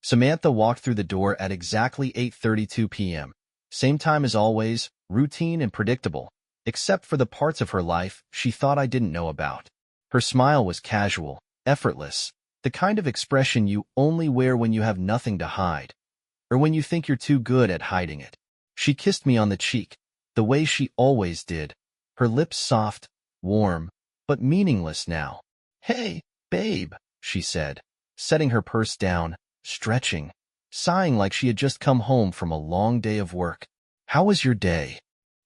Samantha walked through the door at exactly 8:32 p.m. Same time as always, routine and predictable, except for the parts of her life she thought I didn't know about. Her smile was casual, effortless, the kind of expression you only wear when you have nothing to hide, or when you think you're too good at hiding it. She kissed me on the cheek, the way she always did, her lips soft, warm, but meaningless now. "Hey, babe," she said, setting her purse down, stretching, sighing like she had just come home from a long day of work. "How was your day?"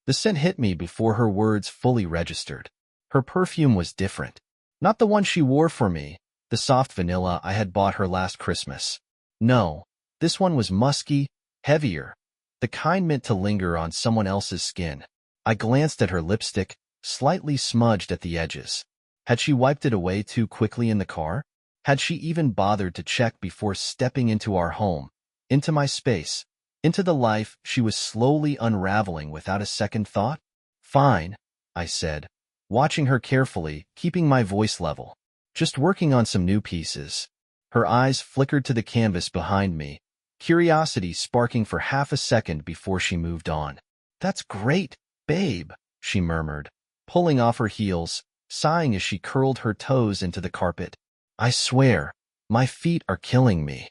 The scent hit me before her words fully registered. Her perfume was different. Not the one she wore for me, the soft vanilla I had bought her last Christmas. No, this one was musky, heavier, the kind meant to linger on someone else's skin. I glanced at her lipstick, slightly smudged at the edges. Had she wiped it away too quickly in the car? Had she even bothered to check before stepping into our home, into my space, into the life she was slowly unraveling without a second thought? "Fine," I said, watching her carefully, keeping my voice level. "Just working on some new pieces." Her eyes flickered to the canvas behind me, curiosity sparking for half a second before she moved on. "That's great, babe," she murmured, pulling off her heels, sighing as she curled her toes into the carpet. "I swear, my feet are killing me."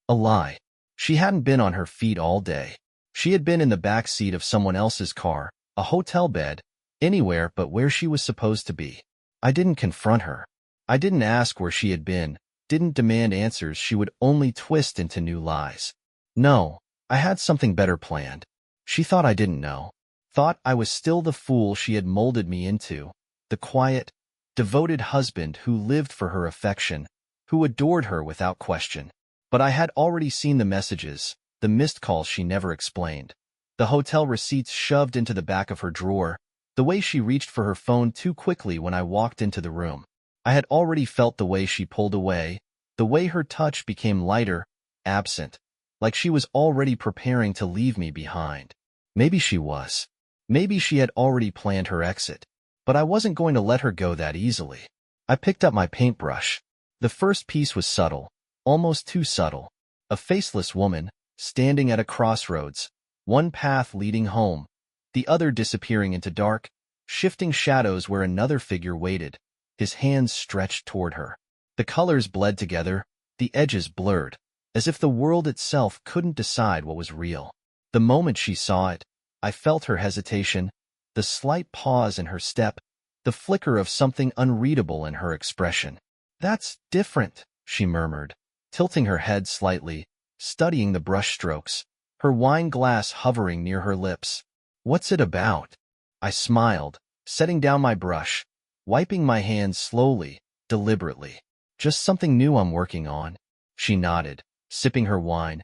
A lie. She hadn't been on her feet all day. She had been in the back seat of someone else's car, a hotel bed, anywhere but where she was supposed to be. I didn't confront her. I didn't ask where she had been, didn't demand answers she would only twist into new lies. No, I had something better planned. She thought I didn't know. Thought I was still the fool she had molded me into, the quiet, devoted husband who lived for her affection, who adored her without question. But I had already seen the messages, the missed calls she never explained, the hotel receipts shoved into the back of her drawer, the way she reached for her phone too quickly when I walked into the room. I had already felt the way she pulled away, the way her touch became lighter, absent, like she was already preparing to leave me behind. Maybe she was. Maybe she had already planned her exit. But I wasn't going to let her go that easily. I picked up my paintbrush. The first piece was subtle, almost too subtle. A faceless woman, standing at a crossroads, one path leading home, the other disappearing into dark, shifting shadows where another figure waited, his hands stretched toward her. The colors bled together, the edges blurred, as if the world itself couldn't decide what was real. The moment she saw it, I felt her hesitation, the slight pause in her step, the flicker of something unreadable in her expression. "That's different," she murmured, tilting her head slightly, studying the brushstrokes, her wine glass hovering near her lips. "What's it about?" I smiled, setting down my brush, wiping my hands slowly, deliberately. "Just something new I'm working on." She nodded, sipping her wine,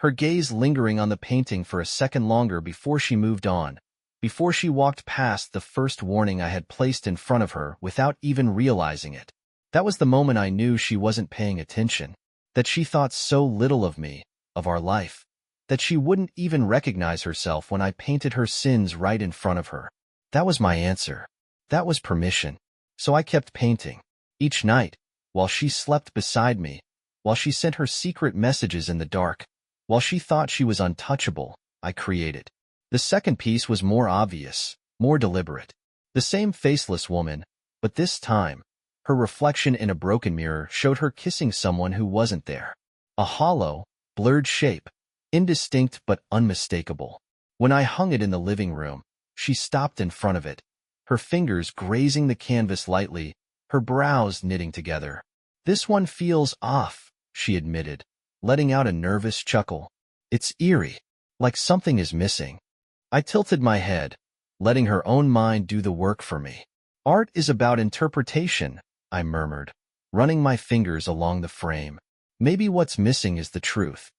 her gaze lingering on the painting for a second longer before she moved on, before she walked past the first warning I had placed in front of her without even realizing it. That was the moment I knew she wasn't paying attention, that she thought so little of me, of our life, that she wouldn't even recognize herself when I painted her sins right in front of her. That was my answer. That was permission. So I kept painting. Each night, while she slept beside me, while she sent her secret messages in the dark, while she thought she was untouchable, I created. The second piece was more obvious, more deliberate. The same faceless woman, but this time, her reflection in a broken mirror showed her kissing someone who wasn't there. A hollow, blurred shape, indistinct but unmistakable. When I hung it in the living room, she stopped in front of it, her fingers grazing the canvas lightly, her brows knitting together. "This one feels off," she admitted, letting out a nervous chuckle. "It's eerie, like something is missing." I tilted my head, letting her own mind do the work for me. "Art is about interpretation," I murmured, running my fingers along the frame. "Maybe what's missing is the truth."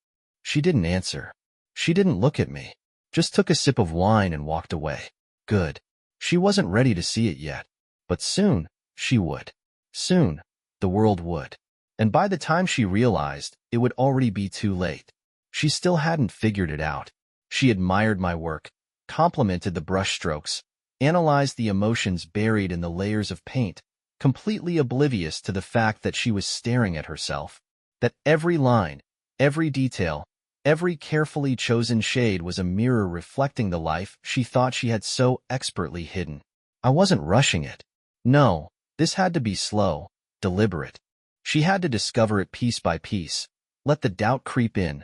She didn't answer. She didn't look at me, just took a sip of wine and walked away. Good. She wasn't ready to see it yet, but soon she would. Soon, the world would. And by the time she realized, it would already be too late. She still hadn't figured it out. She admired my work, complimented the brushstrokes, analyzed the emotions buried in the layers of paint, completely oblivious to the fact that she was staring at herself, that every line, Every detail, every carefully chosen shade was a mirror reflecting the life she thought she had so expertly hidden. I wasn't rushing it. No, this had to be slow, deliberate. She had to discover it piece by piece, let the doubt creep in,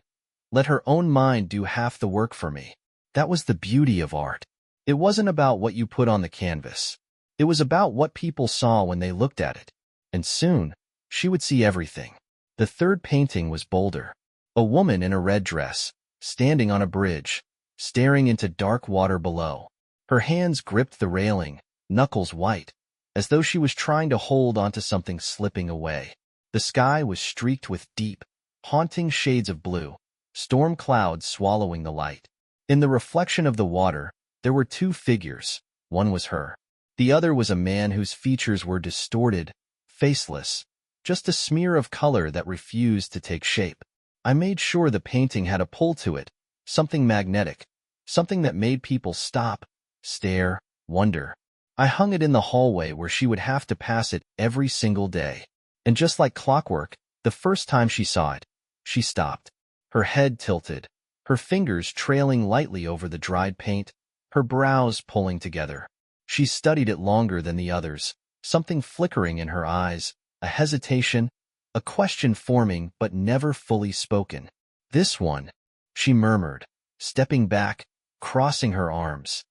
let her own mind do half the work for me. That was the beauty of art. It wasn't about what you put on the canvas. It was about what people saw when they looked at it. And soon, she would see everything. The third painting was bolder. A woman in a red dress, standing on a bridge, staring into dark water below. Her hands gripped the railing, knuckles white, as though she was trying to hold onto something slipping away. The sky was streaked with deep, haunting shades of blue, storm clouds swallowing the light. In the reflection of the water, there were two figures. One was her. The other was a man whose features were distorted, faceless, just a smear of color that refused to take shape. I made sure the painting had a pull to it, something magnetic, something that made people stop, stare, wonder. I hung it in the hallway where she would have to pass it every single day. And just like clockwork, the first time she saw it, she stopped. Her head tilted, her fingers trailing lightly over the dried paint, her brows pulling together. She studied it longer than the others, something flickering in her eyes, a hesitation, a question forming but never fully spoken. "This one," she murmured, stepping back, crossing her arms.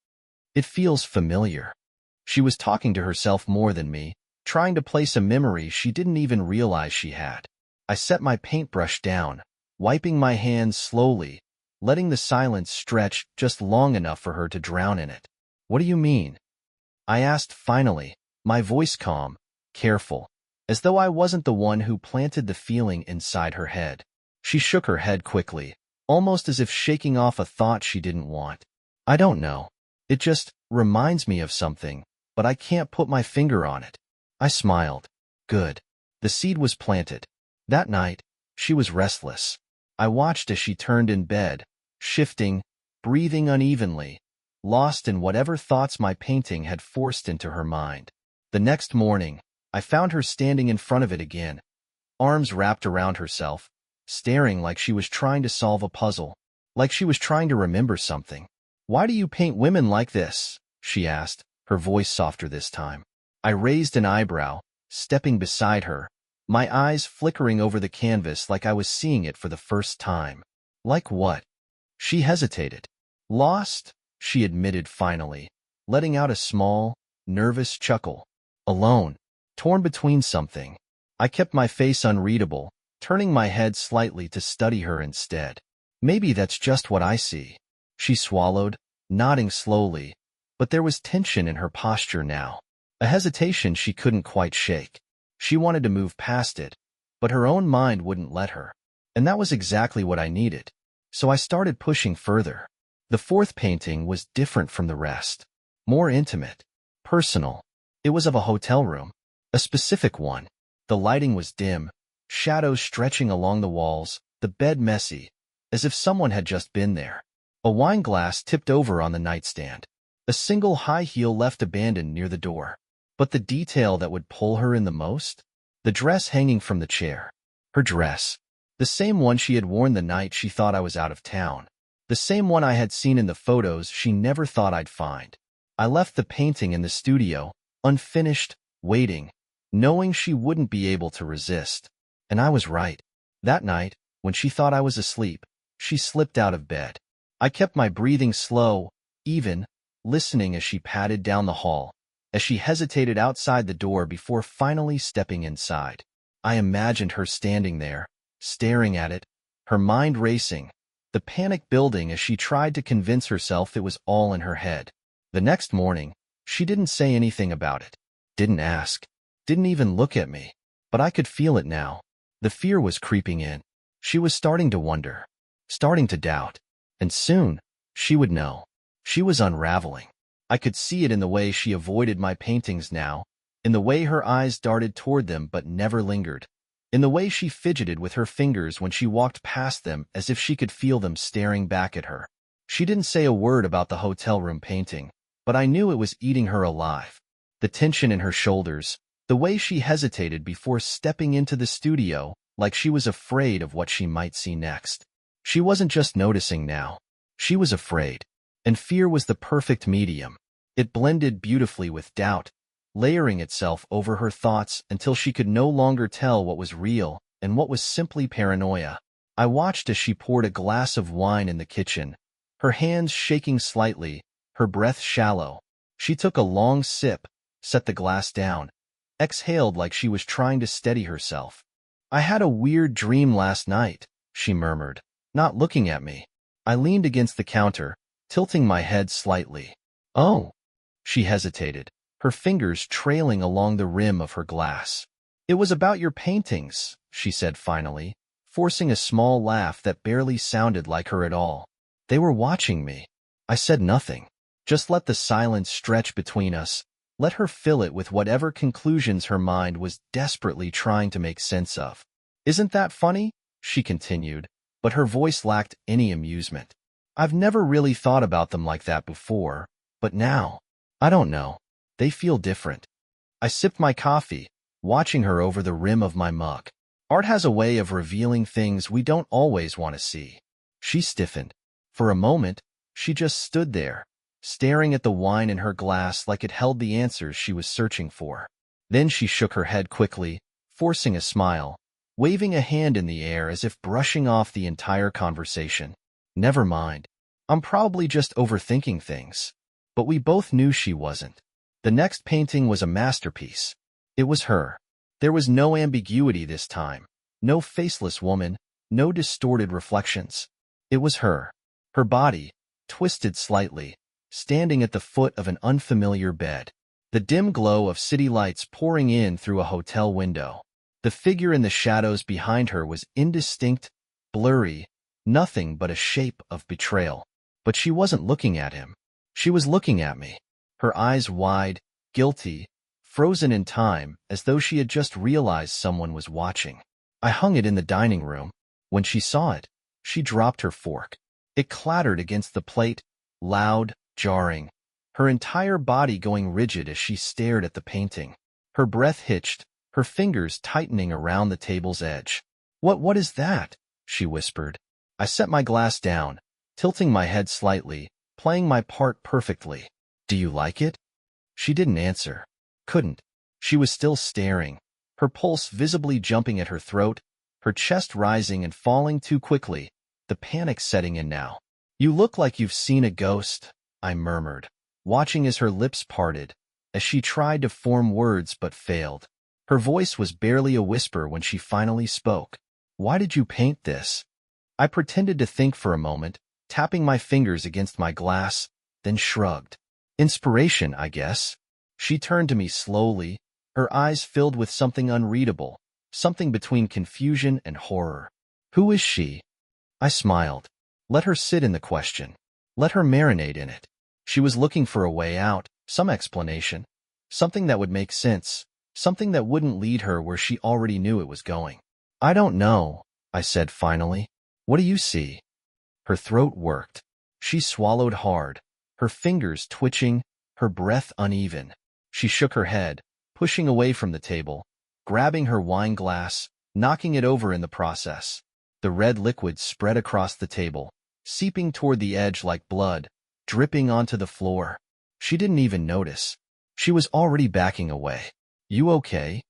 "It feels familiar." She was talking to herself more than me, trying to place a memory she didn't even realize she had. I set my paintbrush down, wiping my hands slowly, letting the silence stretch just long enough for her to drown in it. "What do you mean?" I asked finally, my voice calm, careful, as though I wasn't the one who planted the feeling inside her head. She shook her head quickly, almost as if shaking off a thought she didn't want. "I don't know. It just reminds me of something, but I can't put my finger on it." I smiled. Good. The seed was planted. That night, she was restless. I watched as she turned in bed, shifting, breathing unevenly, lost in whatever thoughts my painting had forced into her mind. The next morning, I found her standing in front of it again, arms wrapped around herself, staring like she was trying to solve a puzzle, like she was trying to remember something. "Why do you paint women like this?" she asked, her voice softer this time. I raised an eyebrow, stepping beside her, my eyes flickering over the canvas like I was seeing it for the first time. "Like what?" She hesitated. "Lost," she admitted finally, letting out a small, nervous chuckle. "Alone. Torn between something." I kept my face unreadable, turning my head slightly to study her instead. "Maybe that's just what I see." She swallowed, nodding slowly, but there was tension in her posture now, a hesitation she couldn't quite shake. She wanted to move past it, but her own mind wouldn't let her. And that was exactly what I needed. So I started pushing further. The fourth painting was different from the rest. More intimate, personal. It was of a hotel room, a specific one. The lighting was dim, shadows stretching along the walls, the bed messy, as if someone had just been there. A wine glass tipped over on the nightstand. A single high heel left abandoned near the door. But the detail that would pull her in the most? The dress hanging from the chair. Her dress. The same one she had worn the night she thought I was out of town. The same one I had seen in the photos she never thought I'd find. I left the painting in the studio, unfinished, waiting, knowing she wouldn't be able to resist. And I was right. That night, when she thought I was asleep, she slipped out of bed. I kept my breathing slow, even, listening as she padded down the hall, as she hesitated outside the door before finally stepping inside. I imagined her standing there, staring at it, her mind racing, the panic building as she tried to convince herself it was all in her head. The next morning, she didn't say anything about it, didn't ask, didn't even look at me. But I could feel it now. The fear was creeping in. She was starting to wonder, starting to doubt. And soon, she would know. She was unraveling. I could see it in the way she avoided my paintings now, in the way her eyes darted toward them but never lingered, in the way she fidgeted with her fingers when she walked past them as if she could feel them staring back at her. She didn't say a word about the hotel room painting, but I knew it was eating her alive. The tension in her shoulders, the way she hesitated before stepping into the studio, like she was afraid of what she might see next. She wasn't just noticing now. She was afraid. And fear was the perfect medium. It blended beautifully with doubt, layering itself over her thoughts until she could no longer tell what was real and what was simply paranoia. I watched as she poured a glass of wine in the kitchen, her hands shaking slightly, her breath shallow. She took a long sip, set the glass down, exhaled like she was trying to steady herself. "I had a weird dream last night," she murmured, not looking at me. I leaned against the counter, tilting my head slightly. "Oh." She hesitated, her fingers trailing along the rim of her glass. "It was about your paintings," she said finally, forcing a small laugh that barely sounded like her at all. "They were watching me." I said nothing. Just let the silence stretch between us, let her fill it with whatever conclusions her mind was desperately trying to make sense of. "Isn't that funny?" she continued, but her voice lacked any amusement. "I've never really thought about them like that before, but now, I don't know. They feel different." I sipped my coffee, watching her over the rim of my mug. Art has a way of revealing things we don't always want to see. She stiffened. For a moment, she just stood there, staring at the wine in her glass like it held the answers she was searching for. Then she shook her head quickly, forcing a smile, waving a hand in the air as if brushing off the entire conversation. "Never mind. I'm probably just overthinking things." But we both knew she wasn't. The next painting was a masterpiece. It was her. There was no ambiguity this time. No faceless woman, no distorted reflections. It was her. Her body, twisted slightly, standing at the foot of an unfamiliar bed. The dim glow of city lights pouring in through a hotel window. The figure in the shadows behind her was indistinct, blurry, nothing but a shape of betrayal. But she wasn't looking at him. She was looking at me. Her eyes wide, guilty, frozen in time, as though she had just realized someone was watching. I hung it in the dining room. When she saw it, she dropped her fork. It clattered against the plate, loud, jarring, her entire body going rigid as she stared at the painting. Her breath hitched, her fingers tightening around the table's edge. What is that?" she whispered. I set my glass down, tilting my head slightly, playing my part perfectly. "Do you like it?" She didn't answer. Couldn't. She was still staring, her pulse visibly jumping at her throat, her chest rising and falling too quickly, the panic setting in now. "You look like you've seen a ghost," I murmured, watching as her lips parted, as she tried to form words but failed. Her voice was barely a whisper when she finally spoke. "Why did you paint this?" I pretended to think for a moment, tapping my fingers against my glass, then shrugged. "Inspiration, I guess." She turned to me slowly, her eyes filled with something unreadable, something between confusion and horror. "Who is she?" I smiled. Let her sit in the question. Let her marinate in it. She was looking for a way out, some explanation, something that would make sense, something that wouldn't lead her where she already knew it was going. "I don't know," I said finally. "What do you see?" Her throat worked. She swallowed hard, her fingers twitching, her breath uneven. She shook her head, pushing away from the table, grabbing her wine glass, knocking it over in the process. The red liquid spread across the table, seeping toward the edge like blood, dripping onto the floor. She didn't even notice. She was already backing away. "You okay?"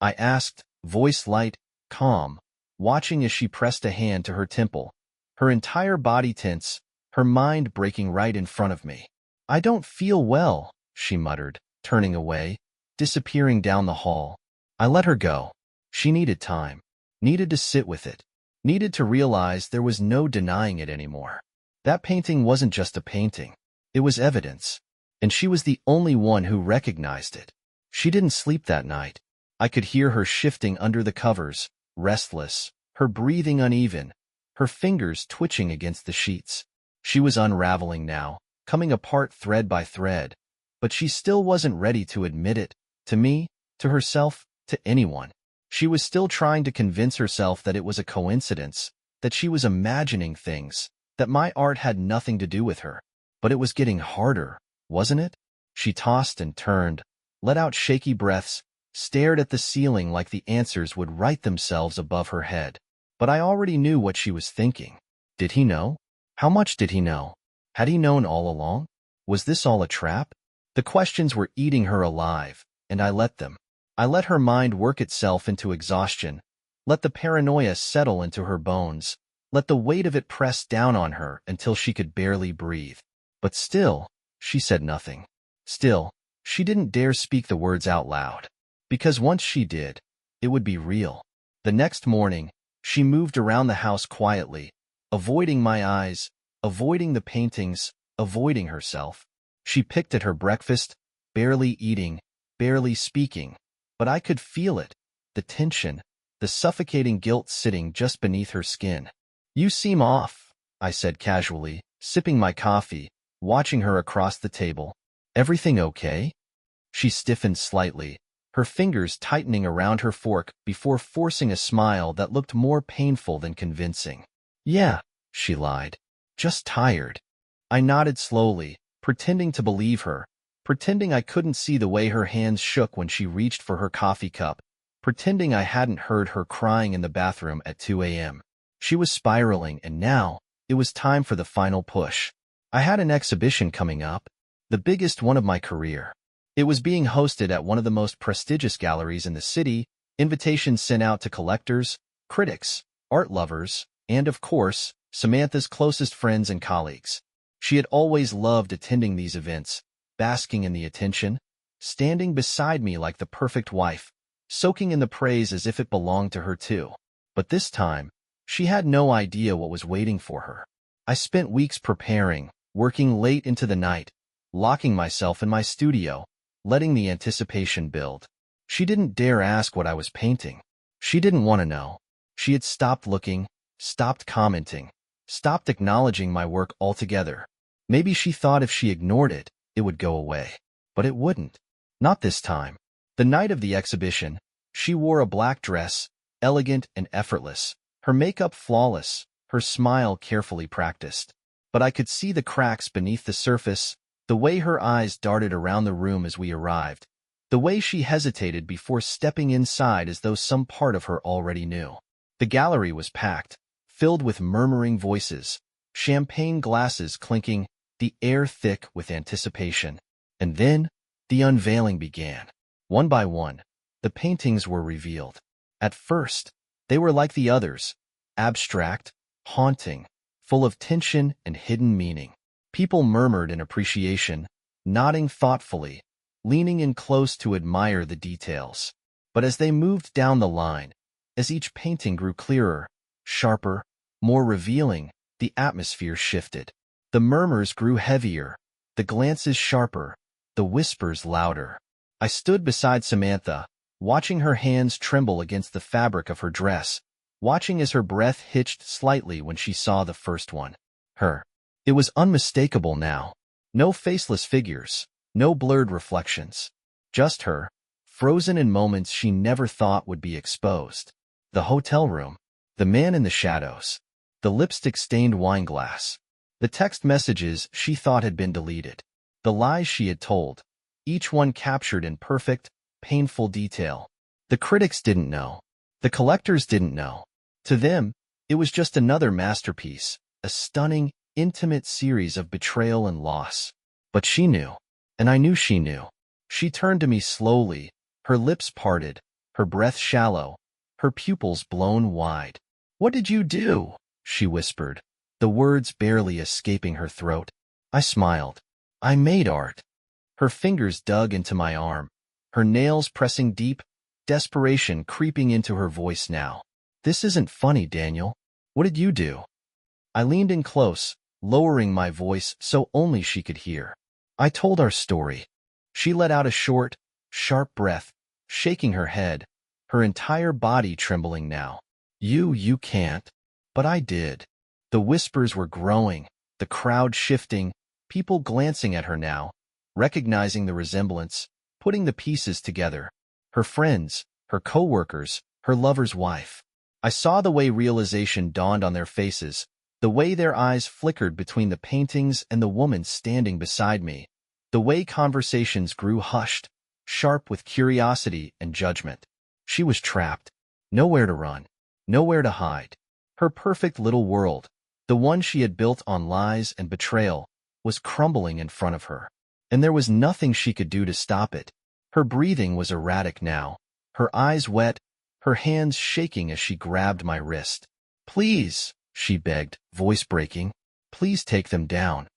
I asked, voice light, calm, watching as she pressed a hand to her temple, her entire body tense, her mind breaking right in front of me. "I don't feel well," she muttered, turning away, disappearing down the hall. I let her go. She needed time, needed to sit with it, needed to realize there was no denying it anymore. That painting wasn't just a painting. It was evidence, and she was the only one who recognized it. She didn't sleep that night. I could hear her shifting under the covers, restless, her breathing uneven, her fingers twitching against the sheets. She was unraveling now, coming apart thread by thread, but she still wasn't ready to admit it, to me, to herself, to anyone. She was still trying to convince herself that it was a coincidence, that she was imagining things, that my art had nothing to do with her. But it was getting harder, wasn't it? She tossed and turned, let out shaky breaths, stared at the ceiling like the answers would write themselves above her head. But I already knew what she was thinking. Did he know? How much did he know? Had he known all along? Was this all a trap? The questions were eating her alive, and I let them. I let her mind work itself into exhaustion, let the paranoia settle into her bones, let the weight of it press down on her until she could barely breathe. But still, she said nothing. Still, she didn't dare speak the words out loud. Because once she did, it would be real. The next morning, she moved around the house quietly, avoiding my eyes, avoiding the paintings, avoiding herself. She picked at her breakfast, barely eating, barely speaking, but I could feel it, the tension, the suffocating guilt sitting just beneath her skin. "You seem off," I said casually, sipping my coffee, watching her across the table. "Everything okay?" She stiffened slightly, her fingers tightening around her fork before forcing a smile that looked more painful than convincing. "Yeah," she lied. "Just tired." I nodded slowly, pretending to believe her, pretending I couldn't see the way her hands shook when she reached for her coffee cup, pretending I hadn't heard her crying in the bathroom at 2 a.m. She was spiraling, and now it was time for the final push. I had an exhibition coming up, the biggest one of my career. It was being hosted at one of the most prestigious galleries in the city, invitations sent out to collectors, critics, art lovers, and, of course, Samantha's closest friends and colleagues. She had always loved attending these events, basking in the attention, standing beside me like the perfect wife, soaking in the praise as if it belonged to her too. But this time, she had no idea what was waiting for her. I spent weeks preparing, working late into the night, locking myself in my studio, letting the anticipation build. She didn't dare ask what I was painting. She didn't want to know. She had stopped looking, stopped commenting, stopped acknowledging my work altogether. Maybe she thought if she ignored it, it would go away. But it wouldn't. Not this time. The night of the exhibition, she wore a black dress, elegant and effortless, her makeup flawless, her smile carefully practiced. But I could see the cracks beneath the surface, the way her eyes darted around the room as we arrived, the way she hesitated before stepping inside as though some part of her already knew. The gallery was packed, filled with murmuring voices, champagne glasses clinking, the air thick with anticipation. And then, the unveiling began. One by one, the paintings were revealed. At first, they were like the others, abstract, haunting, full of tension and hidden meaning. People murmured in appreciation, nodding thoughtfully, leaning in close to admire the details. But as they moved down the line, as each painting grew clearer, sharper, more revealing, the atmosphere shifted. The murmurs grew heavier, the glances sharper, the whispers louder. I stood beside Samantha, watching her hands tremble against the fabric of her dress, watching as her breath hitched slightly when she saw the first one. Her. It was unmistakable now. No faceless figures, no blurred reflections. Just her, frozen in moments she never thought would be exposed. The hotel room, the man in the shadows, the lipstick-stained wine glass, the text messages she thought had been deleted, the lies she had told, each one captured in perfect, painful detail. The critics didn't know. The collectors didn't know. To them, it was just another masterpiece, a stunning, intimate series of betrayal and loss. But she knew, and I knew she knew. She turned to me slowly, her lips parted, her breath shallow, her pupils blown wide. "What did you do?" she whispered, the words barely escaping her throat. I smiled. "I made art." Her fingers dug into my arm, her nails pressing deep, desperation creeping into her voice now. "This isn't funny, Daniel. What did you do?" I leaned in close, lowering my voice so only she could hear. I told our story. She let out a short, sharp breath, shaking her head, her entire body trembling now. You can't." But I did. The whispers were growing, the crowd shifting, people glancing at her now, recognizing the resemblance, putting the pieces together. Her friends, her co-workers, her lover's wife. I saw the way realization dawned on their faces, the way their eyes flickered between the paintings and the woman standing beside me, the way conversations grew hushed, sharp with curiosity and judgment. She was trapped. Nowhere to run. Nowhere to hide. Her perfect little world, the one she had built on lies and betrayal, was crumbling in front of her. And there was nothing she could do to stop it. Her breathing was erratic now, her eyes wet, her hands shaking as she grabbed my wrist. "Please," she begged, voice breaking. "Please take them down."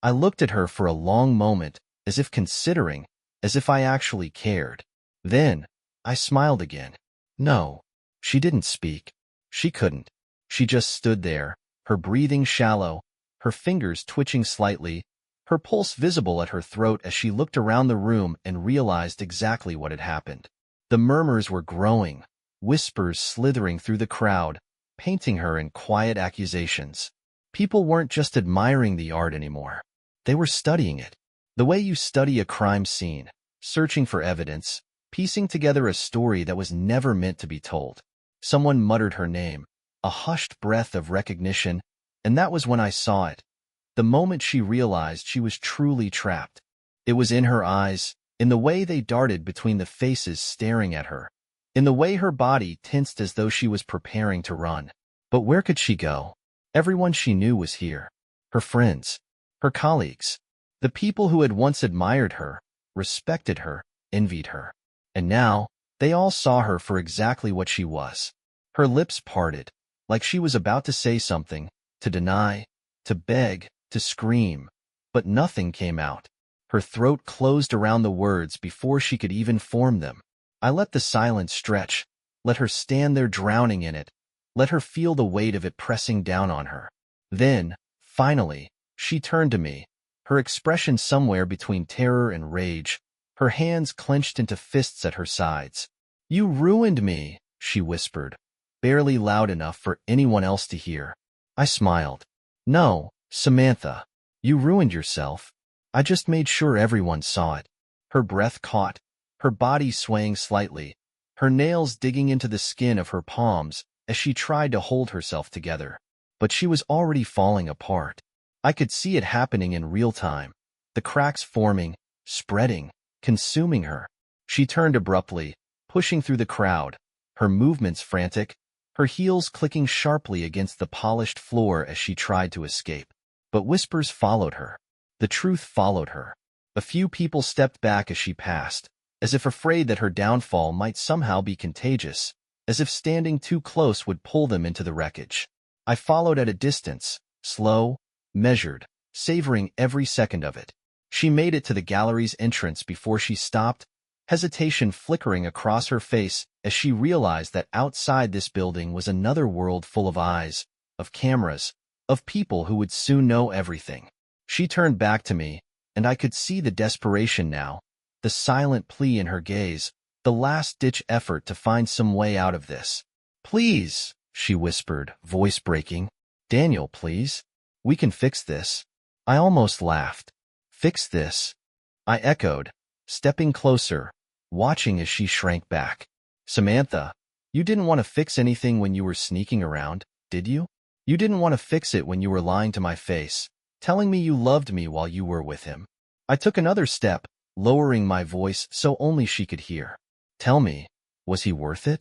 I looked at her for a long moment, as if considering, as if I actually cared. Then, I smiled again. No. She didn't speak. She couldn't. She just stood there, her breathing shallow, her fingers twitching slightly, her pulse visible at her throat as she looked around the room and realized exactly what had happened. The murmurs were growing, whispers slithering through the crowd, painting her in quiet accusations. People weren't just admiring the art anymore. They were studying it. The way you study a crime scene, searching for evidence, piecing together a story that was never meant to be told. Someone muttered her name, a hushed breath of recognition, and that was when I saw it. The moment she realized she was truly trapped. It was in her eyes, in the way they darted between the faces staring at her, in the way her body tensed as though she was preparing to run. But where could she go? Everyone she knew was here. Her friends, her colleagues, the people who had once admired her, respected her, envied her. And now, they all saw her for exactly what she was. Her lips parted, like she was about to say something, to deny, to beg, to scream, but nothing came out. Her throat closed around the words before she could even form them. I let the silence stretch, let her stand there drowning in it, let her feel the weight of it pressing down on her. Then, finally, she turned to me, her expression somewhere between terror and rage, her hands clenched into fists at her sides. "You ruined me," she whispered, barely loud enough for anyone else to hear. I smiled. "No, Samantha, you ruined yourself. I just made sure everyone saw it." Her breath caught, her body swaying slightly, her nails digging into the skin of her palms as she tried to hold herself together. But she was already falling apart. I could see it happening in real time, the cracks forming, spreading, consuming her. She turned abruptly, pushing through the crowd, her movements frantic, her heels clicking sharply against the polished floor as she tried to escape. But whispers followed her. The truth followed her. A few people stepped back as she passed, as if afraid that her downfall might somehow be contagious, as if standing too close would pull them into the wreckage. I followed at a distance, slow, measured, savoring every second of it. She made it to the gallery's entrance before she stopped, hesitation flickering across her face as she realized that outside this building was another world full of eyes, of cameras, of people who would soon know everything. She turned back to me, and I could see the desperation now, the silent plea in her gaze, the last-ditch effort to find some way out of this. "Please," she whispered, voice breaking. "Daniel, please. We can fix this." I almost laughed. "Fix this?" I echoed, stepping closer, watching as she shrank back. "Samantha, you didn't want to fix anything when you were sneaking around, did you? You didn't want to fix it when you were lying to my face, telling me you loved me while you were with him." I took another step, lowering my voice so only she could hear. "Tell me, was he worth it?"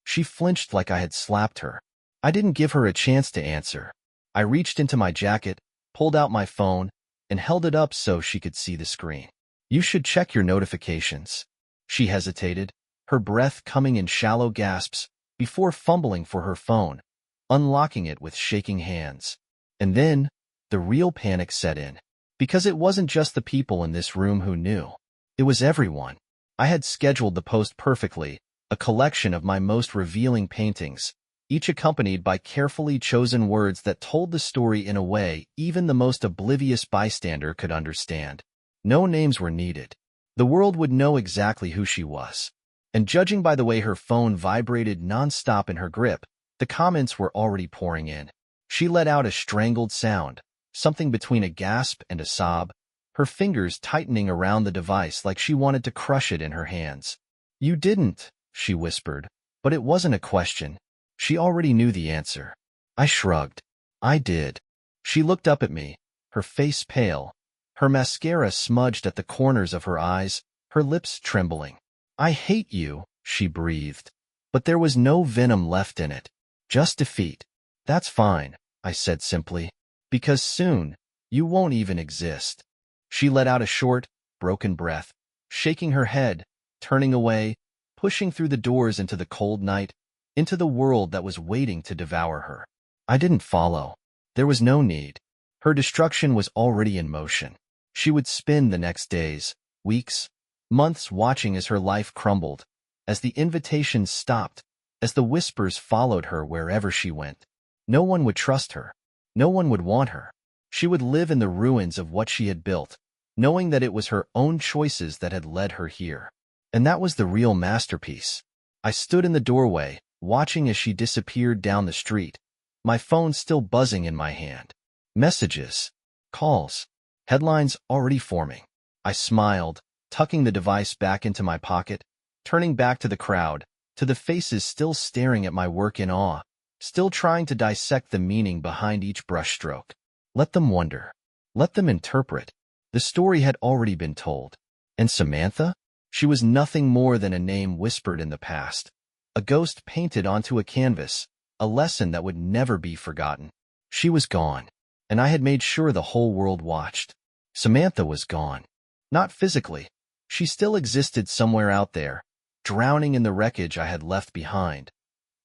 She flinched like I had slapped her. I didn't give her a chance to answer. I reached into my jacket, pulled out my phone, and held it up so she could see the screen. "You should check your notifications." She hesitated, her breath coming in shallow gasps, before fumbling for her phone, unlocking it with shaking hands. And then, the real panic set in. Because it wasn't just the people in this room who knew. It was everyone. I had scheduled the post perfectly, a collection of my most revealing paintings, each accompanied by carefully chosen words that told the story in a way even the most oblivious bystander could understand. No names were needed. The world would know exactly who she was. And judging by the way her phone vibrated nonstop in her grip, the comments were already pouring in. She let out a strangled sound, something between a gasp and a sob, her fingers tightening around the device like she wanted to crush it in her hands. "You didn't," she whispered, but it wasn't a question. She already knew the answer. I shrugged. "I did." She looked up at me, her face pale, her mascara smudged at the corners of her eyes, her lips trembling. "I hate you," she breathed. But there was no venom left in it. Just defeat. "That's fine," I said simply. "Because soon, you won't even exist." She let out a short, broken breath, shaking her head, turning away, pushing through the doors into the cold night, into the world that was waiting to devour her. I didn't follow. There was no need. Her destruction was already in motion. She would spend the next days, weeks, months watching as her life crumbled, as the invitations stopped, as the whispers followed her wherever she went. No one would trust her. No one would want her. She would live in the ruins of what she had built, knowing that it was her own choices that had led her here. And that was the real masterpiece. I stood in the doorway, watching as she disappeared down the street, my phone still buzzing in my hand. Messages, calls, headlines already forming. I smiled, tucking the device back into my pocket, turning back to the crowd, to the faces still staring at my work in awe, still trying to dissect the meaning behind each brushstroke. Let them wonder. Let them interpret. The story had already been told. And Samantha? She was nothing more than a name whispered in the past, a ghost painted onto a canvas, a lesson that would never be forgotten. She was gone, and I had made sure the whole world watched. Samantha was gone. Not physically. She still existed somewhere out there, drowning in the wreckage I had left behind.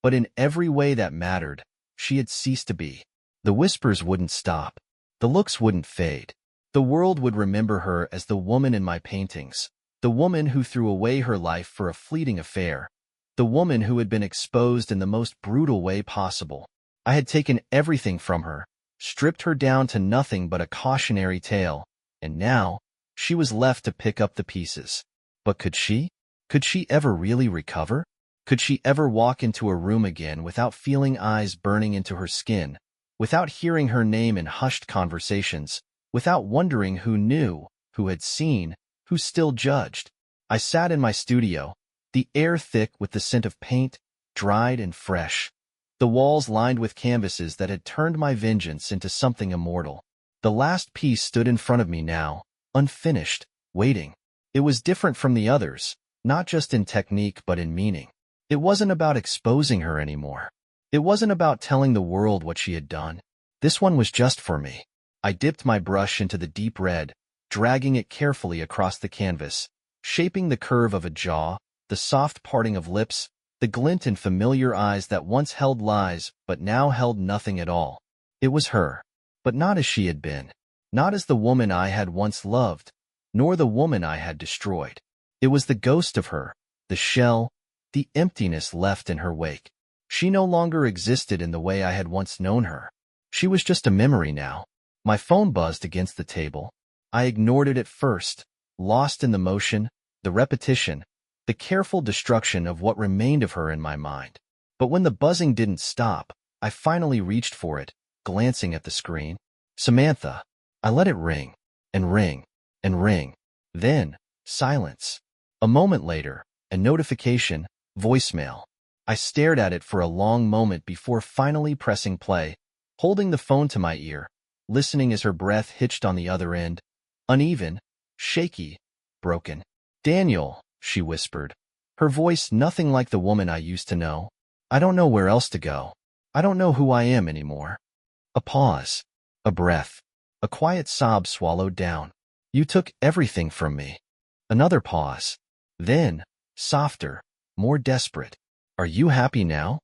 But in every way that mattered, she had ceased to be. The whispers wouldn't stop. The looks wouldn't fade. The world would remember her as the woman in my paintings, the woman who threw away her life for a fleeting affair, the woman who had been exposed in the most brutal way possible. I had taken everything from her, stripped her down to nothing but a cautionary tale, and now she was left to pick up the pieces. But could she? Could she ever really recover? Could she ever walk into a room again without feeling eyes burning into her skin, without hearing her name in hushed conversations, without wondering who knew, who had seen, who still judged? I sat in my studio, the air thick with the scent of paint, dried and fresh, the walls lined with canvases that had turned my vengeance into something immortal. The last piece stood in front of me now, unfinished, waiting. It was different from the others, not just in technique but in meaning. It wasn't about exposing her anymore. It wasn't about telling the world what she had done. This one was just for me. I dipped my brush into the deep red, dragging it carefully across the canvas, shaping the curve of a jaw, the soft parting of lips, the glint in familiar eyes that once held lies but now held nothing at all. It was her, but not as she had been, not as the woman I had once loved, nor the woman I had destroyed. It was the ghost of her, the shell, the emptiness left in her wake. She no longer existed in the way I had once known her. She was just a memory now. My phone buzzed against the table. I ignored it at first, lost in the motion, the repetition, the careful destruction of what remained of her in my mind. But when the buzzing didn't stop, I finally reached for it, glancing at the screen. Samantha. I let it ring, and ring, and ring. Then, silence. A moment later, a notification, voicemail. I stared at it for a long moment before finally pressing play, holding the phone to my ear, listening as her breath hitched on the other end, uneven, shaky, broken. "Daniel," she whispered, her voice nothing like the woman I used to know. "I don't know where else to go. I don't know who I am anymore." A pause, a breath, a quiet sob swallowed down. "You took everything from me." Another pause. Then, softer, more desperate. "Are you happy now?"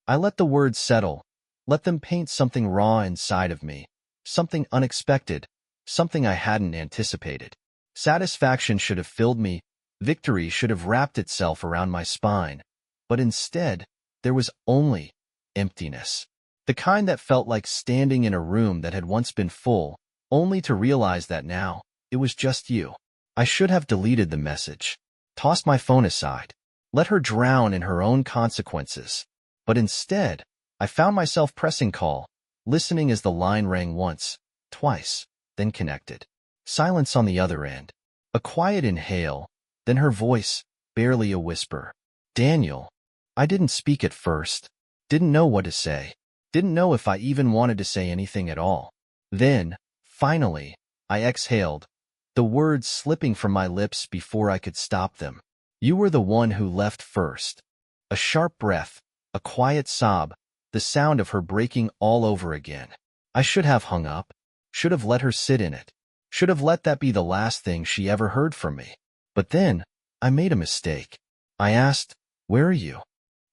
I let the words settle, let them paint something raw inside of me, something unexpected, something I hadn't anticipated. Satisfaction should have filled me, victory should have wrapped itself around my spine, but instead, there was only emptiness. The kind that felt like standing in a room that had once been full, only to realize that now, it was just you. I should have deleted the message, tossed my phone aside, let her drown in her own consequences. But instead, I found myself pressing call, listening as the line rang once, twice, then connected. Silence on the other end. A quiet inhale, then her voice, barely a whisper. "Daniel." I didn't speak at first, didn't know what to say, didn't know if I even wanted to say anything at all. Then, finally, I exhaled, the words slipping from my lips before I could stop them. You were the one who left first. A sharp breath, a quiet sob, the sound of her breaking all over again. I should have hung up, should have let her sit in it, should have let that be the last thing she ever heard from me. But then, I made a mistake. I asked, "Where are you?"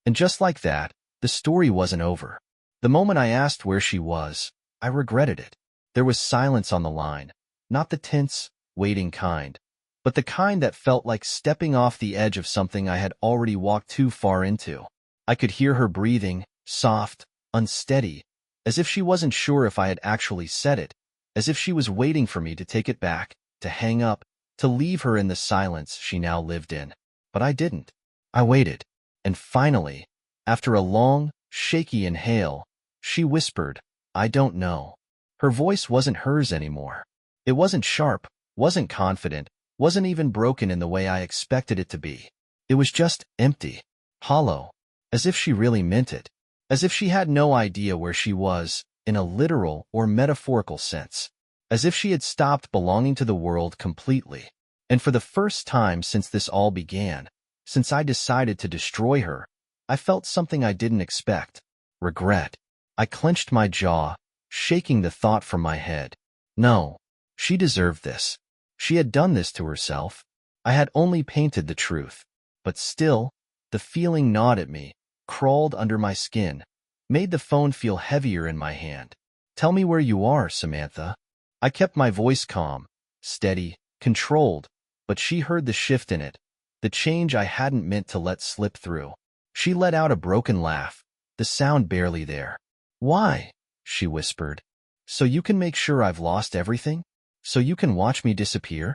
And just like that, the story wasn't over. The moment I asked where she was, I regretted it. There was silence on the line, not the tense, waiting kind, but the kind that felt like stepping off the edge of something I had already walked too far into. I could hear her breathing, soft, unsteady, as if she wasn't sure if I had actually said it, as if she was waiting for me to take it back, to hang up, to leave her in the silence she now lived in. But I didn't. I waited. And finally, after a long, shaky inhale, she whispered, "I don't know." Her voice wasn't hers anymore. It wasn't sharp, wasn't confident, wasn't even broken in the way I expected it to be. It was just empty, hollow, as if she really meant it, as if she had no idea where she was, in a literal or metaphorical sense, as if she had stopped belonging to the world completely. And for the first time since this all began, since I decided to destroy her, I felt something I didn't expect: regret. I clenched my jaw, shaking the thought from my head. No, she deserved this. She had done this to herself. I had only painted the truth. But still, the feeling gnawed at me, crawled under my skin, made the phone feel heavier in my hand. "Tell me where you are, Samantha." I kept my voice calm, steady, controlled, but she heard the shift in it, the change I hadn't meant to let slip through. She let out a broken laugh, the sound barely there. "Why?" she whispered. "So you can make sure I've lost everything? So you can watch me disappear?"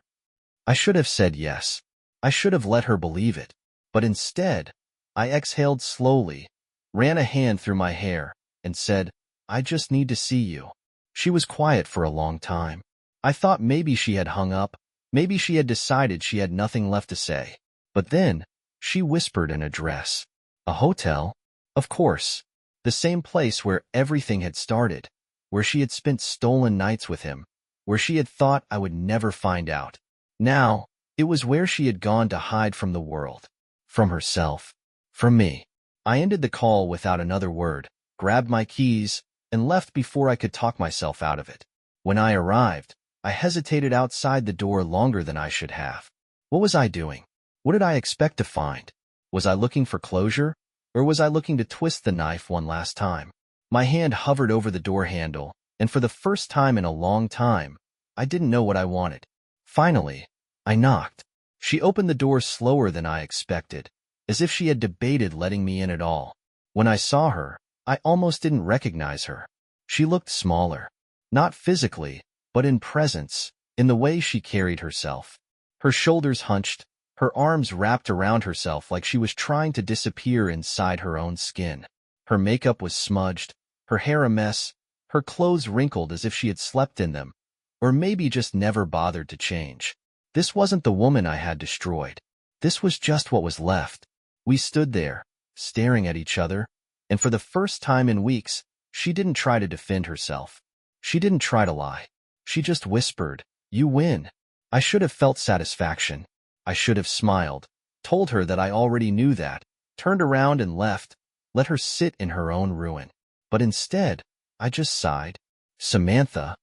I should have said yes. I should have let her believe it. But instead, I exhaled slowly, ran a hand through my hair, and said, "I just need to see you." She was quiet for a long time. I thought maybe she had hung up, maybe she had decided she had nothing left to say. But then, she whispered an address. A hotel? Of course. The same place where everything had started, where she had spent stolen nights with him, where she had thought I would never find out. Now, it was where she had gone to hide from the world, from herself, from me. I ended the call without another word, grabbed my keys, and left before I could talk myself out of it. When I arrived, I hesitated outside the door longer than I should have. What was I doing? What did I expect to find? Was I looking for closure, or was I looking to twist the knife one last time? My hand hovered over the door handle, and for the first time in a long time, I didn't know what I wanted. Finally, I knocked. She opened the door slower than I expected, as if she had debated letting me in at all. When I saw her, I almost didn't recognize her. She looked smaller, not physically, but in presence, in the way she carried herself. Her shoulders hunched, her arms wrapped around herself like she was trying to disappear inside her own skin. Her makeup was smudged, her hair a mess, her clothes wrinkled as if she had slept in them, or maybe just never bothered to change. This wasn't the woman I had destroyed. This was just what was left. We stood there, staring at each other, and for the first time in weeks, she didn't try to defend herself. She didn't try to lie. She just whispered, "You win." I should have felt satisfaction. I should have smiled, told her that I already knew that, turned around and left, let her sit in her own ruin. But instead, I just sighed. "Samantha."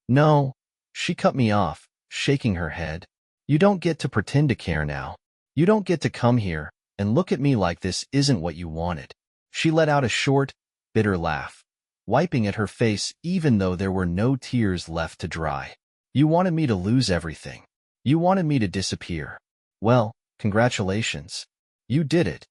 "No," she cut me off, shaking her head. "You don't get to pretend to care now. You don't get to come here and look at me like this isn't what you wanted." She let out a short, bitter laugh, wiping at her face even though there were no tears left to dry. "You wanted me to lose everything. You wanted me to disappear. Well, congratulations. You did it."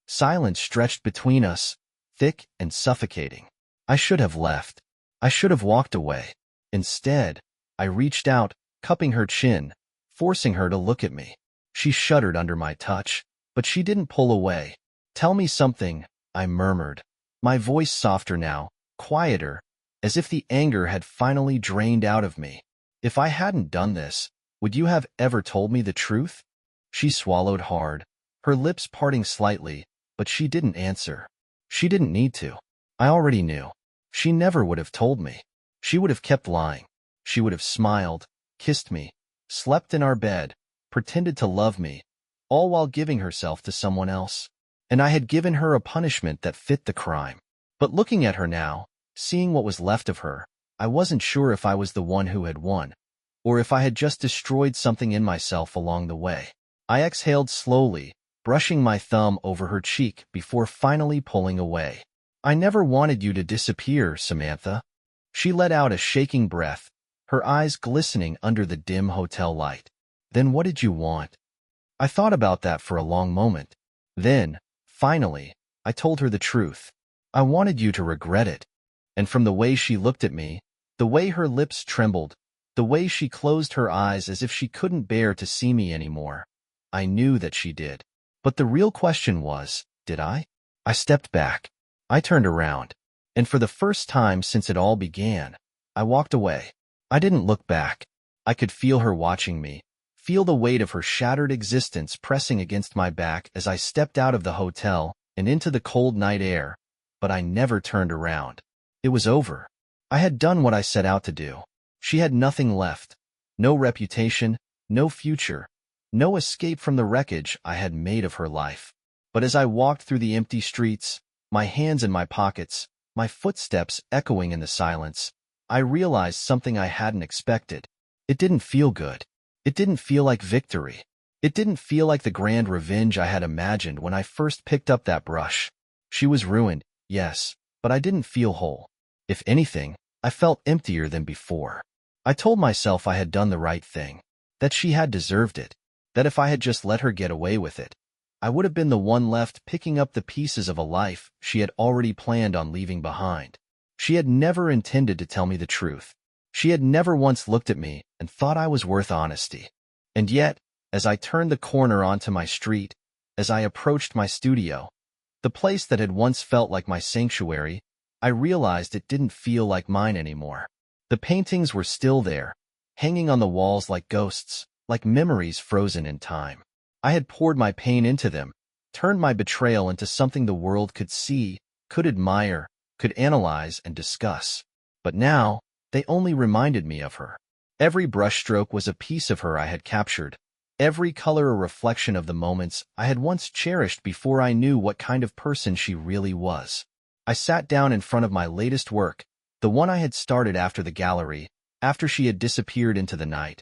Silence stretched between us, thick and suffocating. I should have left. I should have walked away. Instead, I reached out, cupping her chin, forcing her to look at me. She shuddered under my touch, but she didn't pull away. "Tell me something," I murmured, my voice softer now, quieter, as if the anger had finally drained out of me. "If I hadn't done this, would you have ever told me the truth?" She swallowed hard, her lips parting slightly, but she didn't answer. She didn't need to. I already knew. She never would have told me. She would have kept lying. She would have smiled, kissed me, slept in our bed, pretended to love me, all while giving herself to someone else. And I had given her a punishment that fit the crime. But looking at her now, seeing what was left of her, I wasn't sure if I was the one who had won, or if I had just destroyed something in myself along the way. I exhaled slowly, brushing my thumb over her cheek before finally pulling away. I never wanted you to disappear, Samantha. She let out a shaking breath, her eyes glistening under the dim hotel light. Then what did you want? I thought about that for a long moment. Then, finally, I told her the truth. I wanted you to regret it. And from the way she looked at me, the way her lips trembled, the way she closed her eyes as if she couldn't bear to see me anymore, I knew that she did. But the real question was, did I? I stepped back. I turned around. And for the first time since it all began, I walked away. I didn't look back. I could feel her watching me, feel the weight of her shattered existence pressing against my back as I stepped out of the hotel and into the cold night air, but I never turned around. It was over. I had done what I set out to do. She had nothing left. No reputation, no future, no escape from the wreckage I had made of her life. But as I walked through the empty streets, my hands in my pockets, my footsteps echoing in the silence, I realized something I hadn't expected. It didn't feel good. It didn't feel like victory. It didn't feel like the grand revenge I had imagined when I first picked up that brush. She was ruined, yes, but I didn't feel whole. If anything, I felt emptier than before. I told myself I had done the right thing, that she had deserved it, that if I had just let her get away with it, I would have been the one left picking up the pieces of a life she had already planned on leaving behind. She had never intended to tell me the truth. She had never once looked at me and thought I was worth honesty. And yet, as I turned the corner onto my street, as I approached my studio, the place that had once felt like my sanctuary, I realized it didn't feel like mine anymore. The paintings were still there, hanging on the walls like ghosts, like memories frozen in time. I had poured my pain into them, turned my betrayal into something the world could see, could admire, could analyze and discuss. But now, they only reminded me of her. Every brushstroke was a piece of her I had captured, every color a reflection of the moments I had once cherished before I knew what kind of person she really was. I sat down in front of my latest work, the one I had started after the gallery, after she had disappeared into the night,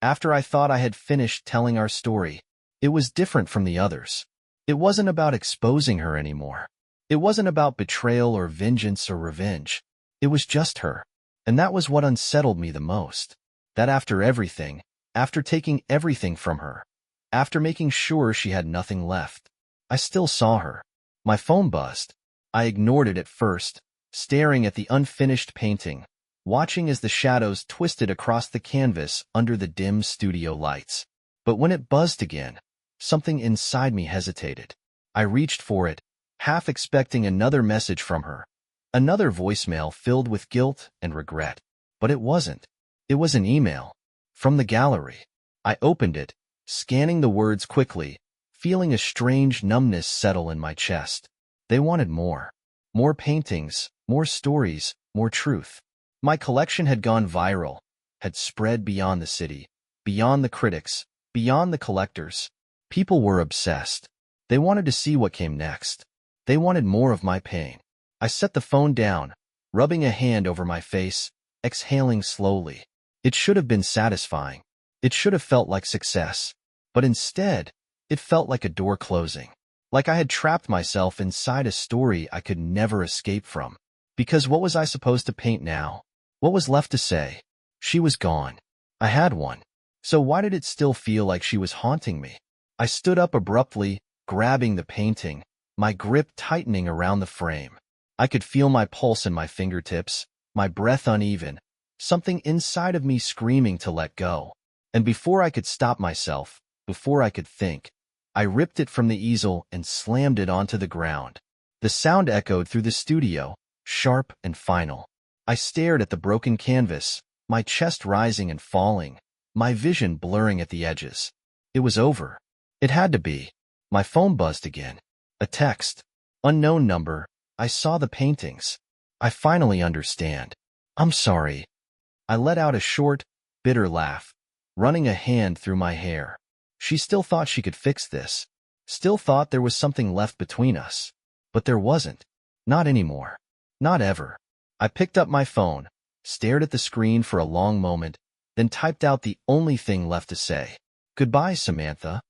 after I thought I had finished telling our story. It was different from the others. It wasn't about exposing her anymore. It wasn't about betrayal or vengeance or revenge. It was just her. And that was what unsettled me the most. That after everything, after taking everything from her, after making sure she had nothing left, I still saw her. My phone buzzed. I ignored it at first, staring at the unfinished painting, watching as the shadows twisted across the canvas under the dim studio lights. But when it buzzed again, something inside me hesitated. I reached for it, half expecting another message from her, another voicemail filled with guilt and regret. But it wasn't. It was an email. From the gallery. I opened it, scanning the words quickly, feeling a strange numbness settle in my chest. They wanted more. More paintings, more stories, more truth. My collection had gone viral, had spread beyond the city, beyond the critics, beyond the collectors. People were obsessed. They wanted to see what came next. They wanted more of my pain. I set the phone down, rubbing a hand over my face, exhaling slowly. It should have been satisfying. It should have felt like success. But instead, it felt like a door closing. Like I had trapped myself inside a story I could never escape from. Because what was I supposed to paint now? What was left to say? She was gone. I had one. So why did it still feel like she was haunting me? I stood up abruptly, grabbing the painting, my grip tightening around the frame. I could feel my pulse in my fingertips, my breath uneven, something inside of me screaming to let go. And before I could stop myself, before I could think, I ripped it from the easel and slammed it onto the ground. The sound echoed through the studio, sharp and final. I stared at the broken canvas, my chest rising and falling, my vision blurring at the edges. It was over. It had to be. My phone buzzed again. A text. Unknown number. I saw the paintings. I finally understand. I'm sorry. I let out a short, bitter laugh. running a hand through my hair. She still thought she could fix this. Still thought there was something left between us. But there wasn't. Not anymore. Not ever. I picked up my phone, stared at the screen for a long moment, then typed out the only thing left to say. Goodbye, Samantha.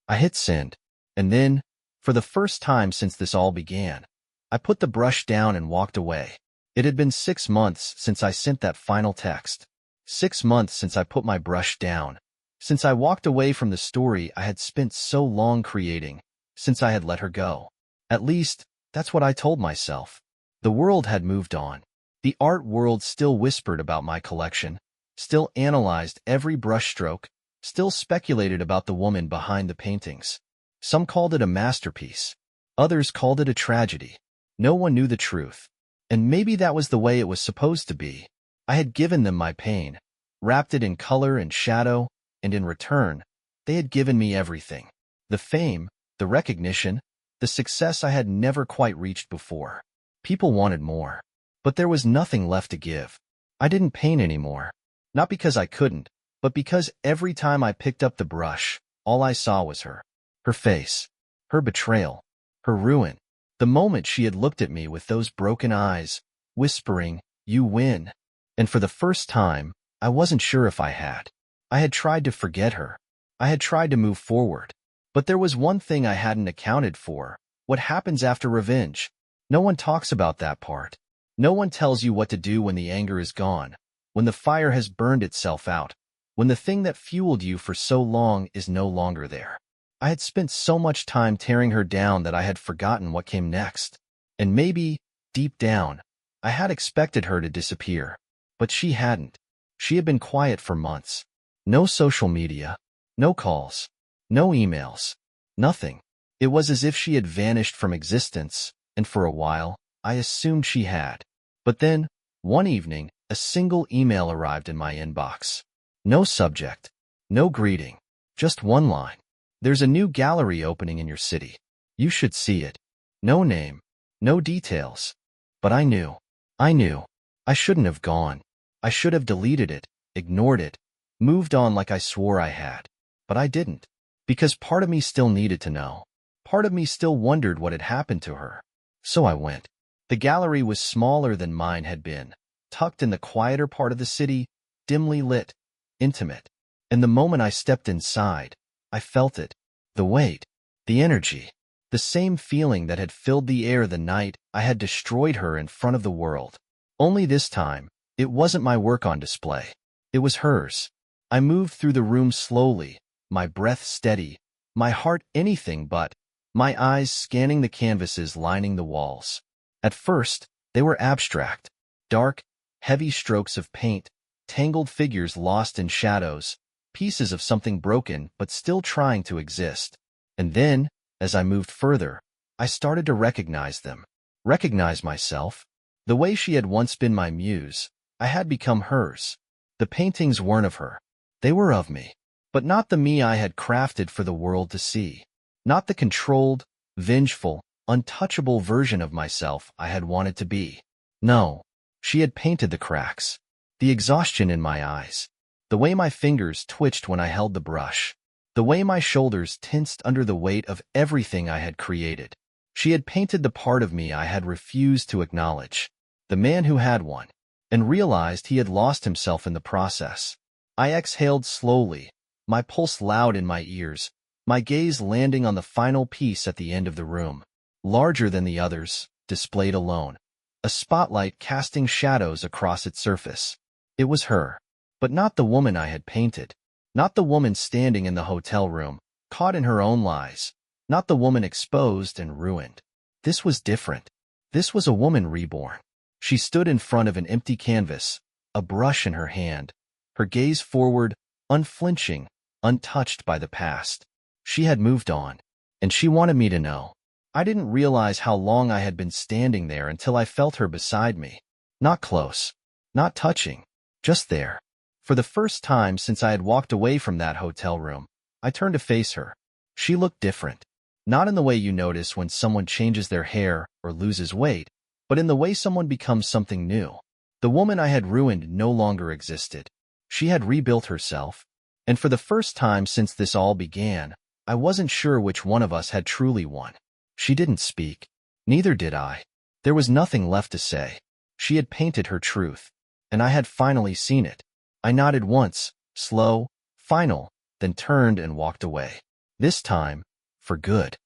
I hit send. And then, for the first time since this all began, I put the brush down and walked away. It had been 6 months since I sent that final text. 6 months since I put my brush down. Since I walked away from the story I had spent so long creating. Since I had let her go. At least, that's what I told myself. The world had moved on. The art world still whispered about my collection, still analyzed every brushstroke, still speculated about the woman behind the paintings. Some called it a masterpiece. Others called it a tragedy. No one knew the truth. And maybe that was the way it was supposed to be. I had given them my pain, wrapped it in color and shadow, and in return, they had given me everything. The fame, the recognition, the success I had never quite reached before. People wanted more. But there was nothing left to give. I didn't paint anymore. Not because I couldn't, but because every time I picked up the brush, all I saw was her. Her face. Her betrayal. Her ruin. The moment she had looked at me with those broken eyes, whispering, "You win." And for the first time, I wasn't sure if I had. I had tried to forget her. I had tried to move forward. But there was one thing I hadn't accounted for. What happens after revenge? No one talks about that part. No one tells you what to do when the anger is gone, when the fire has burned itself out, when the thing that fueled you for so long is no longer there. I had spent so much time tearing her down that I had forgotten what came next. And maybe, deep down, I had expected her to disappear. But she hadn't. She had been quiet for months. No social media, no calls, no emails, nothing. It was as if she had vanished from existence, and for a while, I assumed she had. But then, one evening, a single email arrived in my inbox. No subject, no greeting, just one line. There's a new gallery opening in your city. You should see it. No name, no details. But I knew. I knew. I shouldn't have gone. I should have deleted it, ignored it, moved on like I swore I had. But I didn't. Because part of me still needed to know. Part of me still wondered what had happened to her. So I went. The gallery was smaller than mine had been, tucked in the quieter part of the city, dimly lit, intimate. And the moment I stepped inside, I felt it. The weight, the energy, the same feeling that had filled the air the night I had destroyed her in front of the world. Only this time, it wasn't my work on display. It was hers. I moved through the room slowly, my breath steady, my heart anything but, my eyes scanning the canvases lining the walls. At first, they were abstract, dark, heavy strokes of paint, tangled figures lost in shadows, pieces of something broken but still trying to exist. And then, as I moved further, I started to recognize them. Recognize myself. The way she had once been my muse, I had become hers. The paintings weren't of her. They were of me. But not the me I had crafted for the world to see. Not the controlled, vengeful, untouchable version of myself I had wanted to be. No, she had painted the cracks, the exhaustion in my eyes, the way my fingers twitched when I held the brush, the way my shoulders tensed under the weight of everything I had created. She had painted the part of me I had refused to acknowledge, the man who had one, and realized he had lost himself in the process. I exhaled slowly, my pulse loud in my ears, my gaze landing on the final piece at the end of the room. Larger than the others, displayed alone, a spotlight casting shadows across its surface. It was her, but not the woman I had painted, not the woman standing in the hotel room, caught in her own lies, not the woman exposed and ruined. This was different. This was a woman reborn. She stood in front of an empty canvas, a brush in her hand, her gaze forward, unflinching, untouched by the past. She had moved on, and she wanted me to know. I didn't realize how long I had been standing there until I felt her beside me. Not close, not touching, just there. For the first time since I had walked away from that hotel room, I turned to face her. She looked different. Not in the way you notice when someone changes their hair or loses weight, but in the way someone becomes something new. The woman I had ruined no longer existed. She had rebuilt herself. And for the first time since this all began, I wasn't sure which one of us had truly won. She didn't speak. Neither did I. There was nothing left to say. She had painted her truth, and I had finally seen it. I nodded once, slow, final, then turned and walked away. This time, for good.